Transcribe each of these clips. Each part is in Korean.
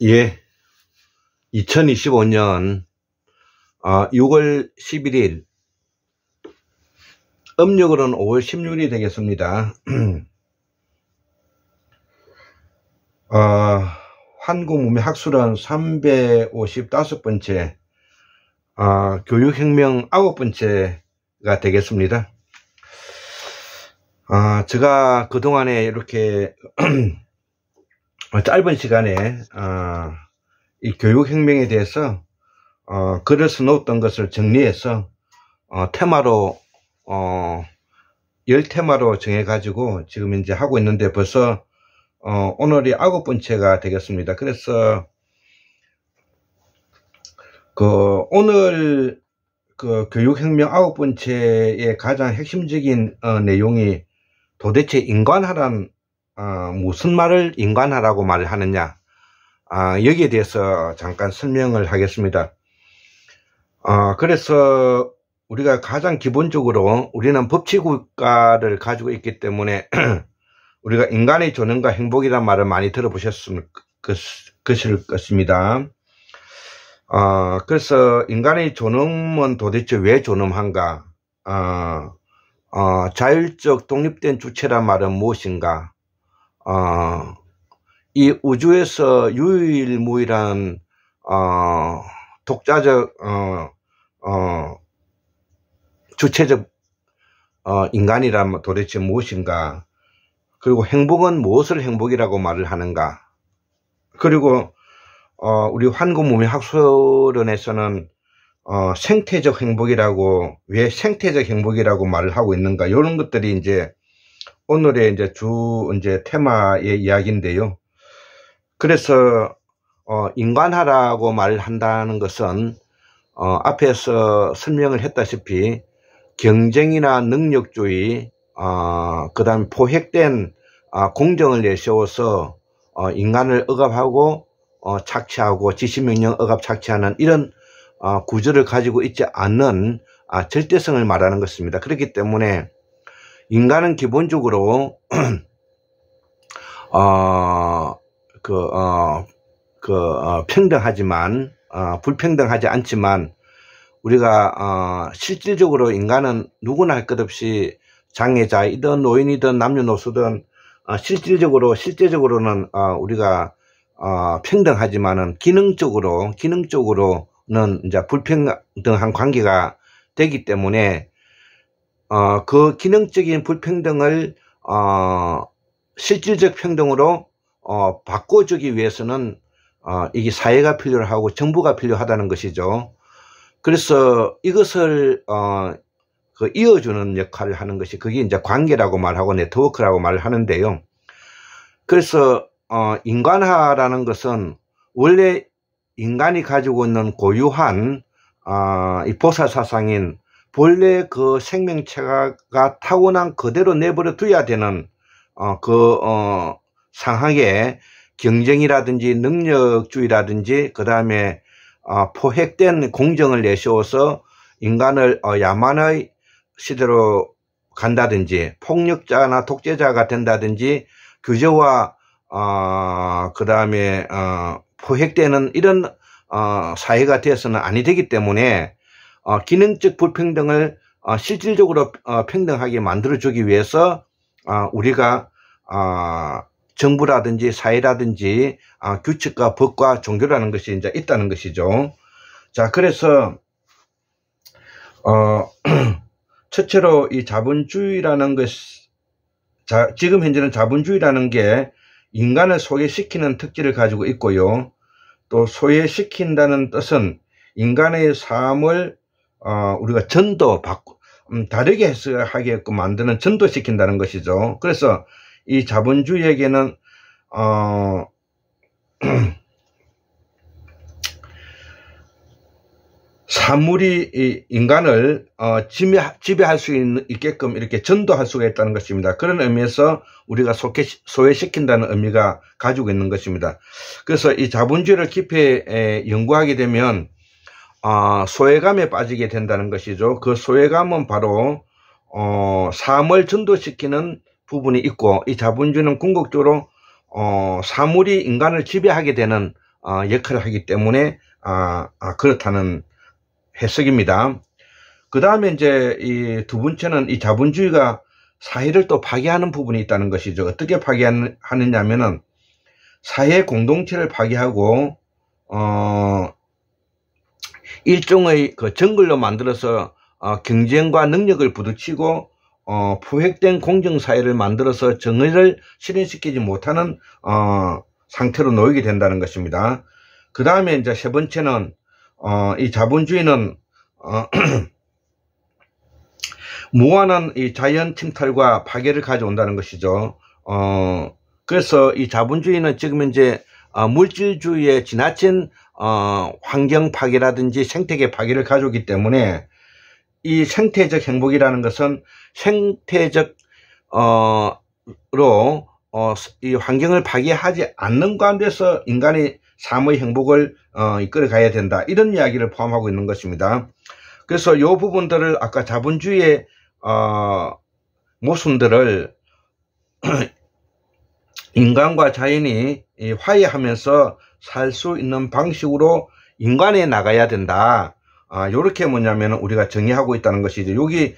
예, 2025년 6월 11일, 음력으로는 5월 16일이 되겠습니다. 한국문명학술원 355번째 교육혁명 9번째가 되겠습니다. 제가 그동안에 이렇게 짧은 시간에 이 교육혁명에 대해서 글을 써놓았던 것을 정리해서 테마로 10테마로 정해가지고 지금 이제 하고 있는데 벌써 오늘이 9번째가 되겠습니다. 그래서 오늘 교육혁명 9번째의 가장 핵심적인 내용이 도대체 인간화란 무슨 말을 인간화라고 말을 하느냐, 여기에 대해서 잠깐 설명을 하겠습니다. 그래서 우리가 가장 기본적으로 우리는 법치국가를 가지고 있기 때문에 우리가 인간의 존엄과 행복이란 말을 많이 들어보셨을 것입니다. 그래서 인간의 존엄은 도대체 왜 존엄한가, 자율적 독립된 주체란 말은 무엇인가, 이 우주에서 유일무이한 독자적 주체적 인간이란 도대체 무엇인가, 그리고 행복은 무엇을 행복이라고 말을 하는가, 그리고 우리 한국문명학술원에서는 생태적 행복이라고, 왜 생태적 행복이라고 말을 하고 있는가, 이런 것들이 이제 오늘의 이제 테마의 이야기인데요. 그래서 인간화라고 말을 한다는 것은 앞에서 설명을 했다시피 경쟁이나 능력주의, 그 다음에 포획된 공정을 내세워서 인간을 억압하고 착취하고 지시명령 억압 착취하는 이런 구조를 가지고 있지 않는 절대성을 말하는 것입니다. 그렇기 때문에 인간은 기본적으로 평등하지만 불평등하지 않지만, 우리가 실질적으로 인간은 누구나 할 것 없이 장애자이든 노인이든 남녀노소든 실제적으로는 우리가 평등하지만은 기능적으로는 이제 불평등한 관계가 되기 때문에 그 기능적인 불평등을 실질적 평등으로 바꿔주기 위해서는 이게 사회가 필요하고 정부가 필요하다는 것이죠. 그래서 이것을 이어주는 역할을 하는 것이, 그게 이제 관계라고 말하고 네트워크라고 말을 하는데요. 그래서 인간화라는 것은 원래 인간이 가지고 있는 고유한 이 보살사상인 본래 그 생명체가 타고난 그대로 내버려 둬야 되는 상황에 경쟁이라든지 능력주의라든지 그 다음에 포획된 공정을 내세워서 인간을 야만의 시대로 간다든지 폭력자나 독재자가 된다든지 규제와 그 다음에 포획되는 이런 사회가 되어서는 아니 되기 때문에 기능적 불평등을 실질적으로 평등하게 만들어주기 위해서 우리가 정부라든지 사회라든지 규칙과 법과 종교라는 것이 이제 있다는 것이죠. 자, 그래서 첫째로 이 자본주의라는 것, 지금 현재는 자본주의라는 게 인간을 소외시키는 특질을 가지고 있고요. 또 소외시킨다는 뜻은 인간의 삶을 우리가 다르게 해석하게끔 만드는 전도시킨다는 것이죠. 그래서 이 자본주의에게는 사물이 인간을 지배할 수 있게끔 이렇게 전도할 수가 있다는 것입니다. 그런 의미에서 우리가 소외시킨다는 의미가 가지고 있는 것입니다. 그래서 이 자본주의를 깊이 연구하게 되면 소외감에 빠지게 된다는 것이죠. 그 소외감은 바로 삶을 전도시키는 부분이 있고, 이 자본주의는 궁극적으로 사물이 인간을 지배하게 되는 역할을 하기 때문에 그렇다는 해석입니다. 그 다음에 이제 이 두 번째는 이 자본주의가 사회를 또 파괴하는 부분이 있다는 것이죠. 어떻게 파괴하느냐면은 사회 공동체를 파괴하고 일종의 그 정글로 만들어서 경쟁과 능력을 부딪히고 포획된 공정사회를 만들어서 정의를 실현시키지 못하는 상태로 놓이게 된다는 것입니다. 그 다음에 이제 세 번째는 이 자본주의는 무한한 이 자연 침탈과 파괴를 가져온다는 것이죠. 그래서 이 자본주의는 지금 이제 물질주의의 지나친 환경 파괴라든지 생태계 파괴를 가져오기 때문에 이 생태적 행복이라는 것은 생태적 이 환경을 파괴하지 않는 가운데서 인간의 삶의 행복을 이끌어 가야 된다, 이런 이야기를 포함하고 있는 것입니다. 그래서 이 부분들을 아까 자본주의의 모순들을 인간과 자연이 화해하면서 살 수 있는 방식으로 인간에 나가야 된다, 요렇게 뭐냐면 우리가 정의하고 있다는 것이죠. 여기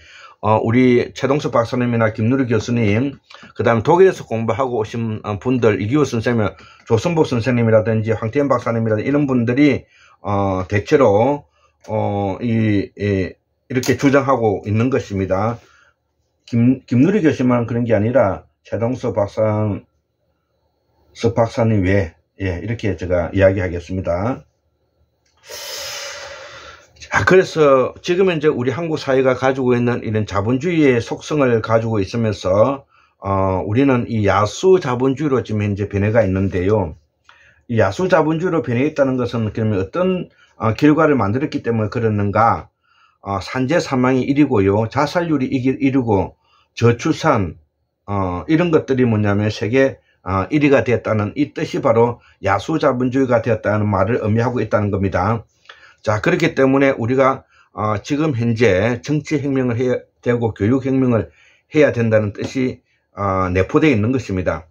우리 최동석 박사님이나 김누리 교수님, 그 다음에 독일에서 공부하고 오신 분들, 이기호 선생님, 조선복 선생님이라든지 황태현 박사님이라든지 이런 분들이 대체로 이렇게 주장하고 있는 것입니다. 김누리 교수만 그런 게 아니라 최동석 박사님 외에 이렇게 제가 이야기하겠습니다. 자, 그래서 지금 이제 우리 한국 사회가 가지고 있는 이런 자본주의의 속성을 가지고 있으면서 우리는 이 야수 자본주의로 지금 현재 변해가 있는데요. 이 야수 자본주의로 변해있다는 것은 그러면 어떤 결과를 만들었기 때문에 그러는가? 산재 사망이 1위고요, 자살률이 1위고, 저출산 이런 것들이 뭐냐면 세계 1위가 되었다는 이 뜻이 바로 야수 자본주의가 되었다는 말을 의미하고 있다는 겁니다. 자, 그렇기 때문에 우리가 지금 현재 정치혁명을 해야 되고 교육혁명을 해야 된다는 뜻이 내포되어 있는 것입니다.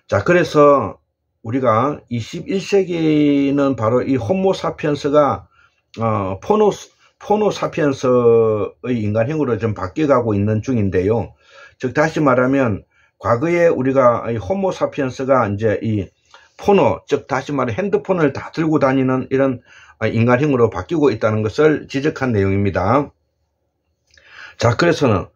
자, 그래서 우리가 21세기는 바로 이 호모사피엔스가 포노사피엔스의 인간형으로 좀 바뀌어가고 있는 중인데요. 즉 다시 말하면 과거에 우리가 이 호모사피엔스가 이제 이 포노, 즉 다시 말해 핸드폰을 다 들고 다니는 이런 인간형으로 바뀌고 있다는 것을 지적한 내용입니다. 자, 그래서는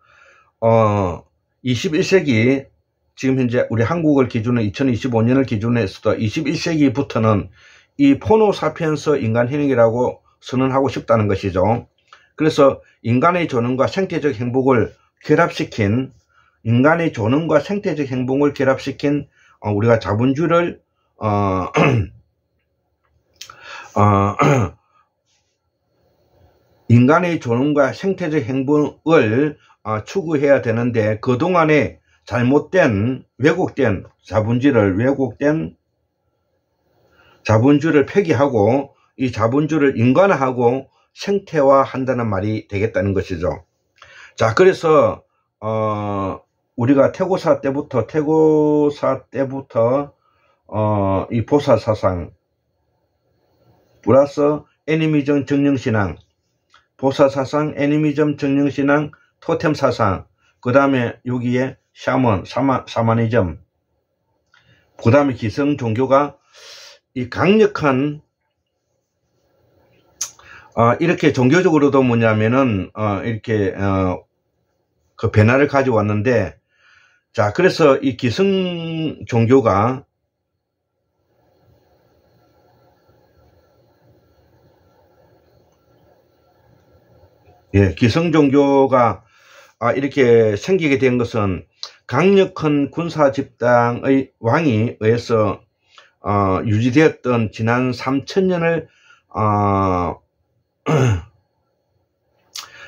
21세기 지금 현재 우리 한국을 기준으로 2025년을 기준으로 해서도 21세기부터는 이 포노사피엔스 인간형이라고 선언하고 싶다는 것이죠. 그래서 인간의 존엄과 생태적 행복을 결합시킨 우리가 자본주의를 인간의 존엄과 생태적 행복을 추구해야 되는데, 그동안에 잘못된 왜곡된 자본주의를 폐기하고 이 자본주의를 인간화하고 생태화한다는 말이 되겠다는 것이죠. 자, 그래서 우리가 태고사 때부터 이 보살사상 플러스 애니미즘 정령신앙, 보살사상, 애니미즘 정령신앙, 토템사상, 그 다음에 여기에 샤머니즘, 그 다음에 기성종교가 이 강력한 이렇게 종교적으로도 뭐냐면은 이렇게 그 변화를 가져왔는데, 자, 그래서 이 기성종교가 기성종교가 이렇게 생기게 된 것은 강력한 군사 집단의 왕이 의해서 유지되었던 지난 3000년을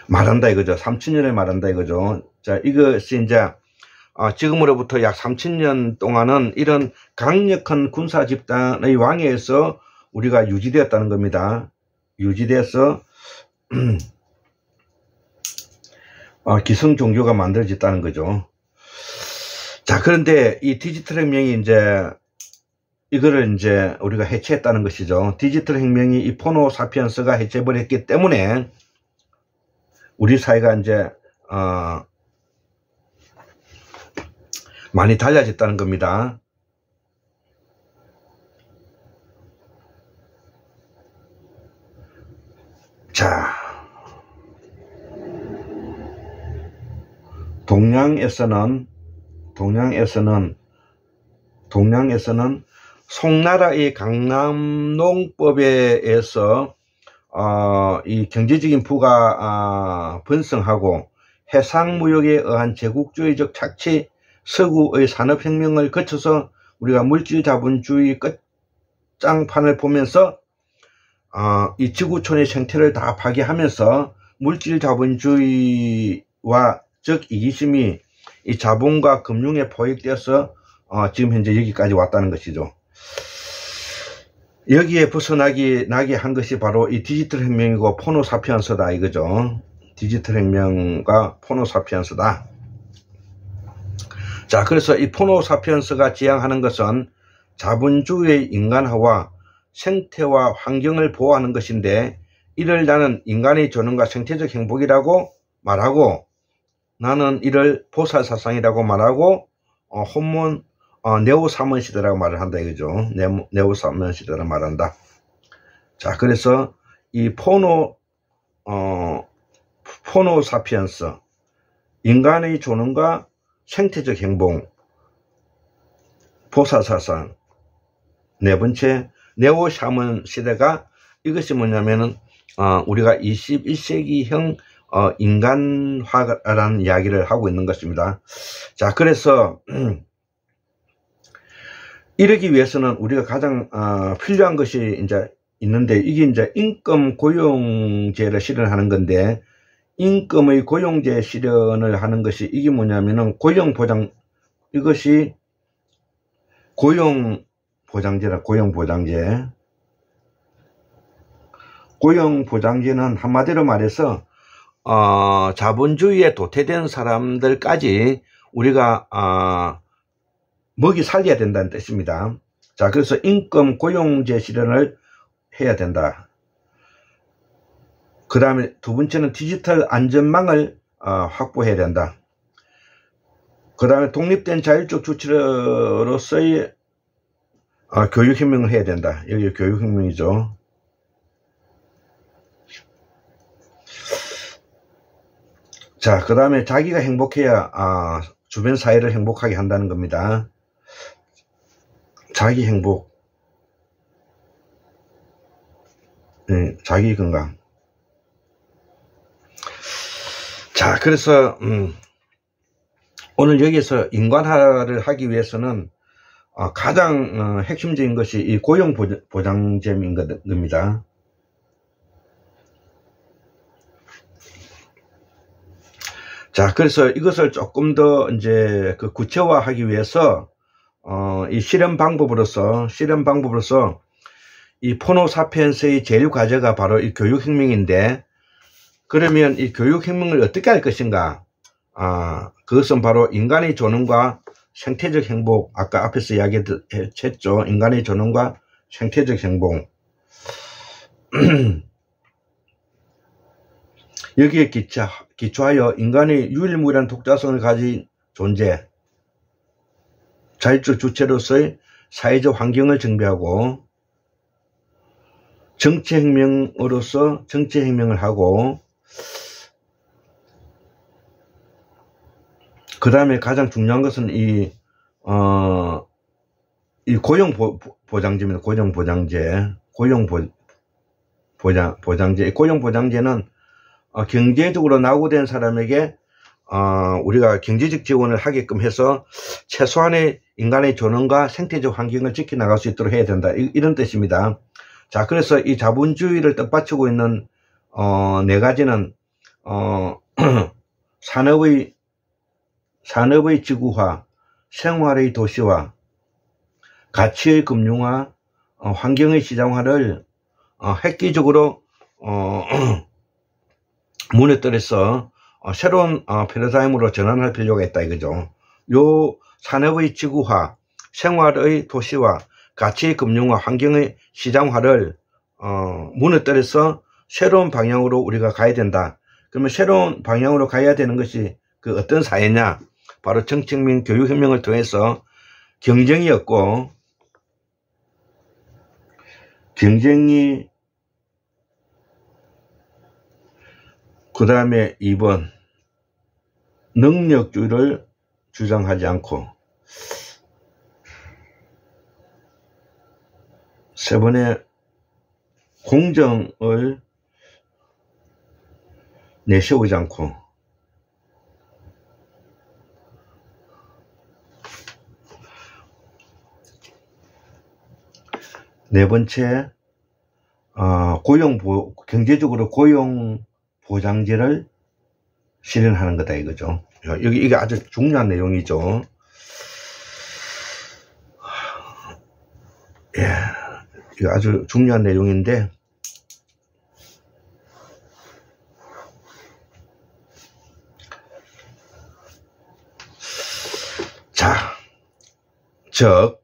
말한다 이거죠. 3000년을 말한다 이거죠. 자, 이것이 이제 지금으로부터 약 3000년 동안은 이런 강력한 군사 집단의 왕에 의해서 우리가 유지되었다는 겁니다. 유지돼서 기성 종교가 만들어졌다는 거죠. 자, 그런데 이 디지털 혁명이 이제 이거를 이제 우리가 해체했다는 것이죠. 디지털 혁명이 이 포노사피엔스가 해체해버렸기 때문에 우리 사회가 이제 많이 달라졌다는 겁니다. 자, 동양에서는 송나라의 강남농법에 의해서 이 경제적인 부가 번성하고 해상무역에 의한 제국주의적 착취, 서구의 산업혁명을 거쳐서 우리가 물질자본주의 끝장판을 보면서 이 지구촌의 생태를 다 파괴하면서 물질자본주의와 즉 이기심이 이 자본과 금융에 포획되어서 지금 현재 여기까지 왔다는 것이죠. 여기에 벗어나게 한 것이 바로 이 디지털 혁명이고 포노사피엔스다 이거죠. 디지털 혁명과 포노사피엔스다. 자, 그래서 이 포노사피엔스가 지향하는 것은 자본주의의 인간화와 생태와 환경을 보호하는 것인데, 이를 나는 인간의 존엄과 생태적 행복이라고 말하고, 나는 이를 보살사상이라고 말하고, 네오사먼 시대라고 말을 한다 이거죠. 네오사먼 시대라고 말한다. 자, 그래서 이 포노사피엔스, 인간의 존엄과 생태적 행복, 보살사상, 네 번째 네오샤먼 시대가, 이것이 뭐냐면은 우리가 21세기형 인간화라는 이야기를 하고 있는 것입니다. 자, 그래서 이러기 위해서는 우리가 가장 필요한 것이 이제 있는데, 이게 이제 임금 고용제를 실현하는 건데, 임금의 고용제 실현을 하는 것이 이게 뭐냐면은 고용보장, 이것이 고용보장제라. 고용보장제는 한마디로 말해서 자본주의에 도태된 사람들까지 우리가 먹이 살려야 된다는 뜻입니다. 자, 그래서 임금 고용제 실현을 해야 된다. 그 다음에 두 번째는 디지털 안전망을 확보해야 된다. 그 다음에 독립된 자율적 주체로서의 교육혁명을 해야 된다. 여기 교육혁명이죠. 자, 그 다음에 자기가 행복해야 주변 사회를 행복하게 한다는 겁니다. 자기 행복, 자기 건강. 자, 그래서 오늘 여기서 인간화를 하기 위해서는 가장 핵심적인 것이 이 고용보장제인 겁니다. 자, 그래서 이것을 조금 더 이제 구체화하기 위해서 이 실현 방법으로서 이 포노사피엔스의 제일 과제가 바로 이 교육혁명인데, 그러면 이 교육혁명을 어떻게 할 것인가? 그것은 바로 인간의 존엄과 생태적 행복, 아까 앞에서 이야기했죠. 인간의 존엄과 생태적 행복. 여기에 기초하여 인간의 유일무이한 독자성을 가진 존재, 자율적 주체로서의 사회적 환경을 정비하고, 정치혁명으로서 정치혁명을 하고, 그 다음에 가장 중요한 것은 이 고용보장제입니다. 고용보장제는 경제적으로 낙오된 사람에게 우리가 경제적 지원을 하게끔 해서 최소한의 인간의 존엄과 생태적 환경을 지켜나갈 수 있도록 해야 된다. 이런 뜻입니다. 자, 그래서 이 자본주의를 뜻받치고 있는 네 가지는 산업의 지구화, 생활의 도시화, 가치의 금융화, 환경의 시장화를 획기적으로 무너뜨려서 새로운 패러다임으로 전환할 필요가 있다 이거죠. 요 산업의 지구화, 생활의 도시화, 가치 금융화, 환경의 시장화를 무너뜨려서 새로운 방향으로 우리가 가야 된다. 그러면 새로운 방향으로 가야 되는 것이 그 어떤 사회냐? 바로 정책민 교육혁명을 통해서 경쟁이 없고, 경쟁이, 그 다음에 2번, 능력주의를 주장하지 않고, 3번에 공정을 내세우지 않고, 4번째, 경제적으로 고용보장제를 실현하는 거다 이거죠. 이게 아주 중요한 내용이죠. 예, 이게 아주 중요한 내용인데, 즉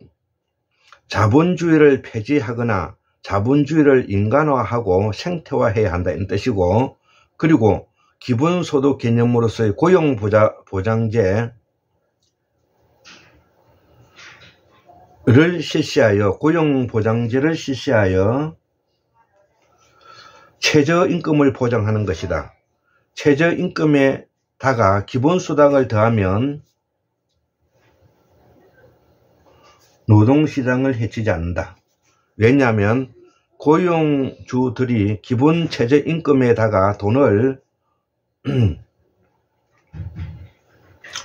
자본주의를 폐지하거나 자본주의를 인간화하고 생태화해야 한다는 뜻이고, 그리고 기본소득 개념으로서의 고용보장제를 실시하여, 고용보장제를 실시하여 최저임금을 보장하는 것이다. 최저임금에다가 기본수당을 더하면 노동시장을 해치지 않는다. 왜냐하면 고용주들이 기본 최저임금에다가 돈을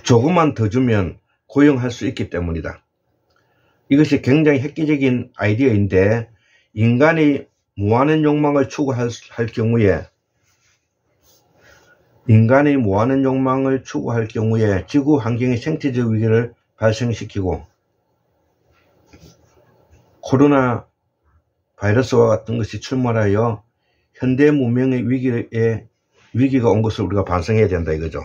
조금만 더 주면 고용할 수 있기 때문이다. 이것이 굉장히 획기적인 아이디어인데, 인간이 무한한 욕망을 추구할 경우에 지구 환경의 생태적 위기를 발생시키고, 코로나 바이러스와 같은 것이 출몰하여 현대 문명의 위기가 온 것을 우리가 반성해야 된다 이거죠.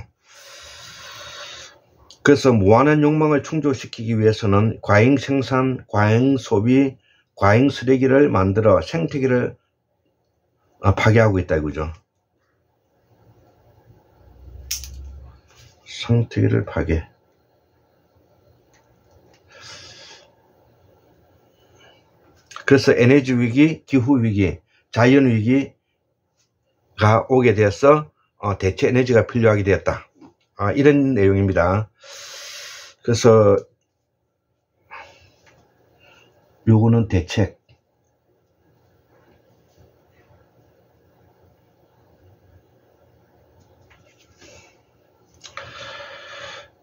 그래서 무한한 욕망을 충족시키기 위해서는 과잉 생산, 과잉 소비, 과잉 쓰레기를 만들어 생태계를 파괴하고 있다 이거죠. 생태계를 파괴. 그래서 에너지 위기, 기후 위기, 자연 위기가 오게 되어서 대체 에너지가 필요하게 되었다. 이런 내용입니다. 그래서 요거는 대책.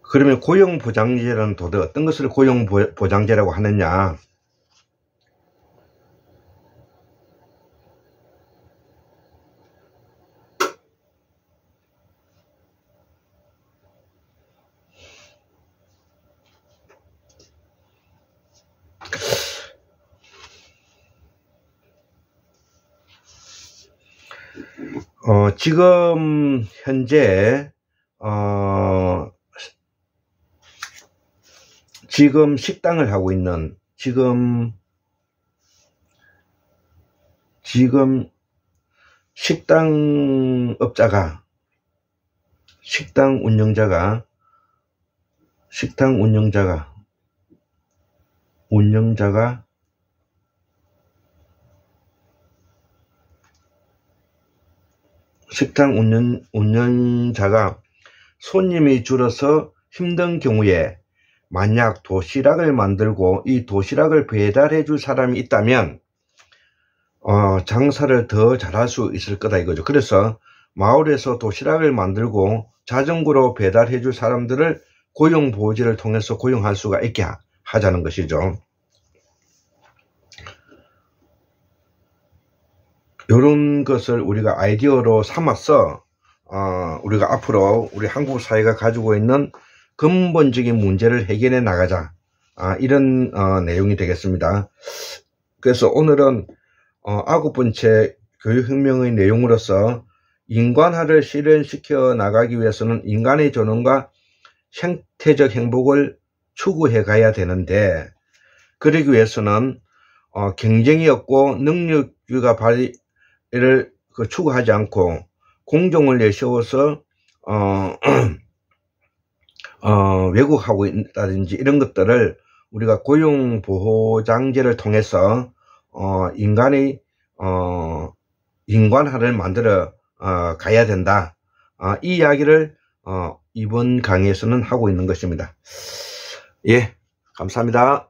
그러면 고용보장제는 도대체 어떤 것을 고용보장제라고 하느냐? 지금 현재 지금 식당을 하고 있는 지금 식당 운영자가 식당 운영자가 손님이 줄어서 힘든 경우에 만약 도시락을 만들고 이 도시락을 배달해 줄 사람이 있다면 장사를 더 잘할 수 있을 거다 이거죠. 그래서 마을에서 도시락을 만들고 자전거로 배달해 줄 사람들을 고용보호제를 통해서 고용할 수가 있게 하자는 것이죠. 이런 것을 우리가 아이디어로 삼아서 우리가 앞으로 우리 한국 사회가 가지고 있는 근본적인 문제를 해결해 나가자, 이런 내용이 되겠습니다. 그래서 오늘은 9번째 교육혁명의 내용으로서 인간화를 실현시켜 나가기 위해서는 인간의 존엄과 생태적 행복을 추구해 가야 되는데, 그러기 위해서는 경쟁이 없고 능력주의가 발휘를 추구하지 않고 공정을 내세워서 왜곡하고 있다든지 이런 것들을 우리가 고용보호장제를 통해서 인간의 인간화를 만들어 가야 된다. 이 이야기를 이번 강의에서는 하고 있는 것입니다. 예, 감사합니다.